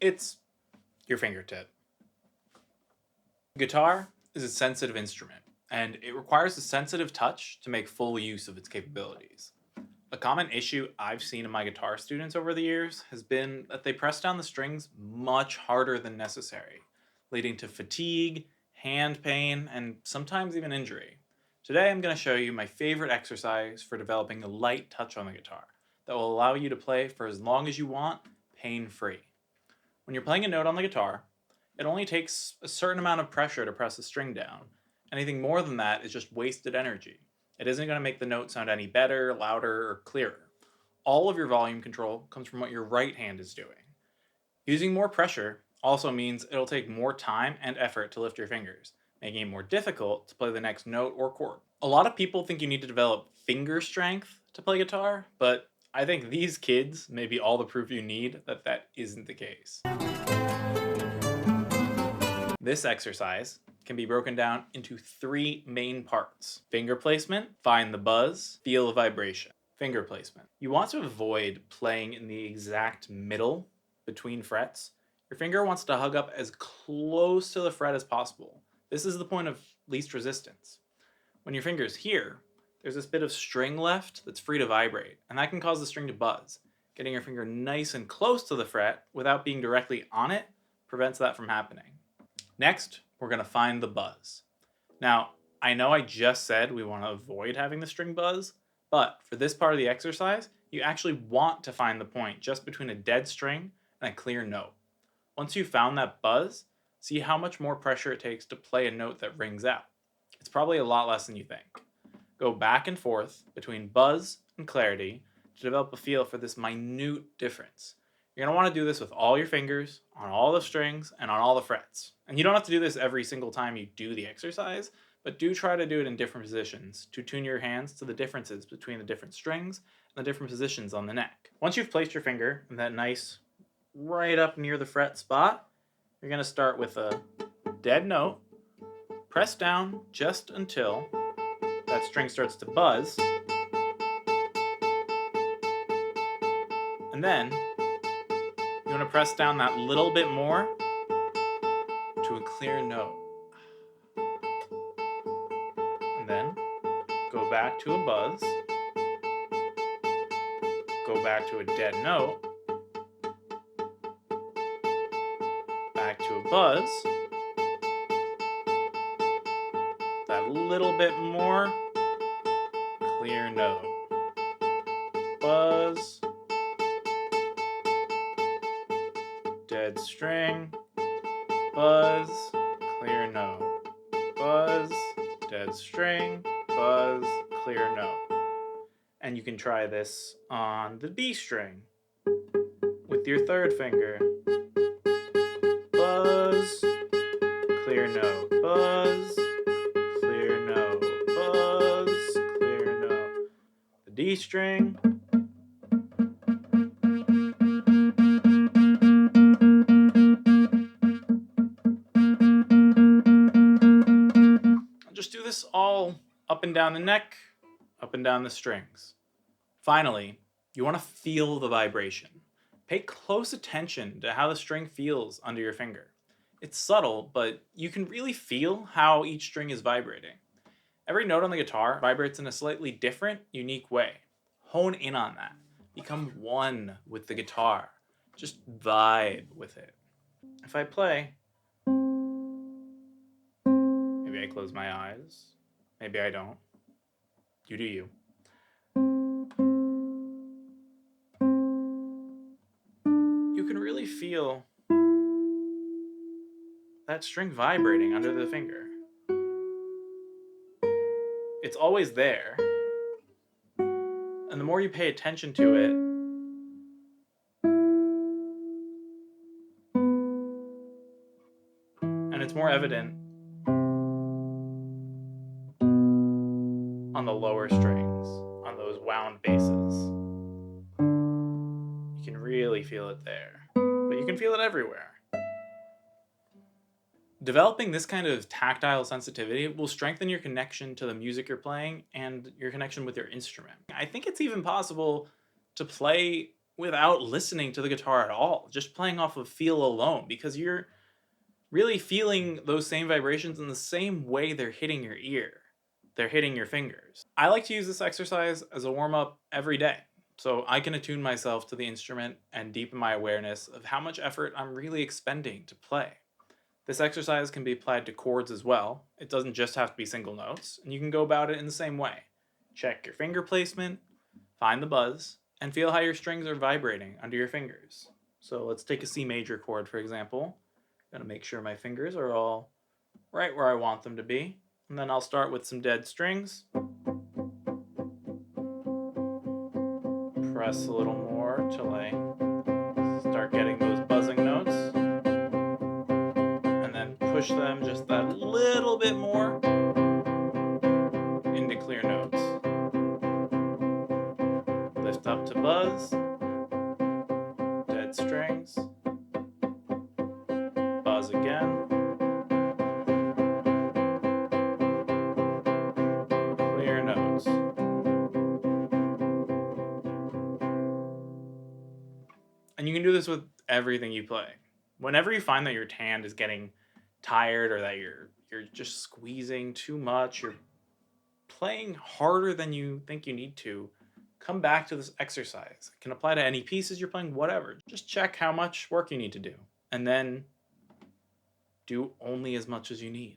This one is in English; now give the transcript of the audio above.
It's your fingertip. Guitar is a sensitive instrument, and it requires a sensitive touch to make full use of its capabilities. A common issue I've seen in my guitar students over the years has been that they press down the strings much harder than necessary, leading to fatigue, hand pain, and sometimes even injury. Today I'm going to show you my favorite exercise for developing a light touch on the guitar that will allow you to play for as long as you want, pain-free. When you're playing a note on the guitar, it only takes a certain amount of pressure to press a string down. Anything more than that is just wasted energy. It isn't going to make the note sound any better, louder, or clearer. All of your volume control comes from what your right hand is doing. Using more pressure also means it'll take more time and effort to lift your fingers, making it more difficult to play the next note or chord. A lot of people think you need to develop finger strength to play guitar, but I think these kids may be all the proof you need that that isn't the case. This exercise can be broken down into 3 main parts: finger placement, find the buzz, feel the vibration. Finger placement. You want to avoid playing in the exact middle between frets. Your finger wants to hug up as close to the fret as possible. This is the point of least resistance. When your finger's here, there's this bit of string left that's free to vibrate, and that can cause the string to buzz. Getting your finger nice and close to the fret without being directly on it prevents that from happening. Next, we're going to find the buzz. Now, I know I just said we want to avoid having the string buzz, but for this part of the exercise, you actually want to find the point just between a dead string and a clear note. Once you've found that buzz, see how much more pressure it takes to play a note that rings out. It's probably a lot less than you think. Go back and forth between buzz and clarity to develop a feel for this minute difference. You're going to want to do this with all your fingers, on all the strings, and on all the frets. And you don't have to do this every single time you do the exercise, but do try to do it in different positions to tune your hands to the differences between the different strings and the different positions on the neck. Once you've placed your finger in that nice, right up near the fret spot, you're going to start with a dead note, press down just until that string starts to buzz, and then you want to press down that little bit more to a clear note. And then go back to a buzz, go back to a dead note, back to a buzz, that little bit more, clear note, buzz, dead string, buzz, clear note, buzz, dead string, buzz, clear note. And you can try this on the B string with your third finger. Buzz, clear note, buzz, clear note, buzz, clear note. The D string. Just do this all up and down the neck, up and down the strings. Finally, you want to feel the vibration. Pay close attention to how the string feels under your finger. It's subtle, but you can really feel how each string is vibrating. Every note on the guitar vibrates in a slightly different, unique way. Hone in on that. Become one with the guitar. Just vibe with it. If I play, maybe I close my eyes, maybe I don't. You do you. You can really feel that string vibrating under the finger. It's always there. And the more you pay attention to it, and it's more evident on the lower strings, on those wound basses. You can really feel it there, but you can feel it everywhere. Developing this kind of tactile sensitivity will strengthen your connection to the music you're playing and your connection with your instrument. I think it's even possible to play without listening to the guitar at all, just playing off of feel alone, because you're really feeling those same vibrations in the same way they're hitting your ear. They're hitting your fingers. I like to use this exercise as a warm up every day, so I can attune myself to the instrument and deepen my awareness of how much effort I'm really expending to play. This exercise can be applied to chords as well. It doesn't just have to be single notes, and you can go about it in the same way. Check your finger placement, find the buzz, and feel how your strings are vibrating under your fingers. So let's take a C major chord, for example. Gotta make sure my fingers are all right where I want them to be. And then I'll start with some dead strings. Press a little more till I start getting those buzzing notes. And then push them just that little bit more into clear notes. Lift up to buzz. Dead strings. Buzz again. Clear notes. And you can do this with everything you play. Whenever you find that your hand is getting tired or that you're just squeezing too much, you're playing harder than you think you need to, come back to this exercise. It can apply to any pieces you're playing, whatever. Just check how much work you need to do, and then do only as much as you need.